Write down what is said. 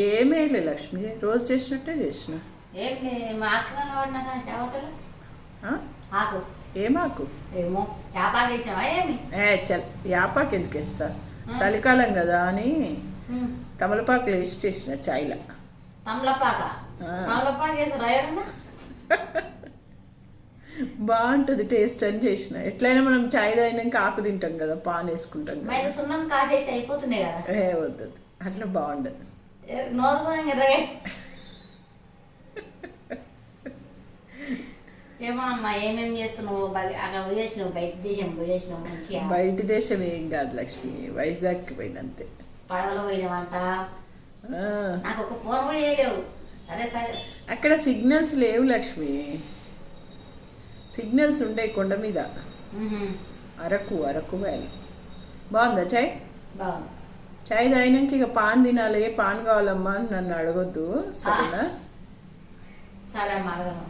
ఏమేలే లక్ష్మి, రోజు చేసినట్టే చేసిన. ఏమాకు యాపాకు ఎందుకు వేస్తా, చలికాలం కదా అని తమలపాకులు వేసి చేసిన చాయ్లా. బాగుంటుంది టేస్ట్ అని చేసిన. ఎట్లయినా మనం చాయ్ తాగినాక ఆకు తింటాం కదా, పాన్ వేసుకుంటాం కదా. వద్దు అట్లా బాగుండదు. ఏమో అమ్మా, ఏమేమి చేస్తున్నావు అక్కడ పోయేసినావు, బయట దేశం ఏం కాదు లక్ష్మి, వైజాగ్కి పోయినంతే. పడవలో పోయినావంట, నాకు ఒక ఫోన్ కూడా చేయలేవు. సరే సరే, అక్కడ సిగ్నల్స్ లేవు లక్ష్మి, సిగ్నల్స్ ఉండే కొండ మీద. అరకు వ్యాలీ. బాగుందా చాయ్? బాగుంది. చాయ్ తాగినాక ఇక పాన్ తినాలి, పాన్ కావాలమ్మా అని నన్ను అడగొద్దు, సరేనా? సరే అమ్మా, అడగను.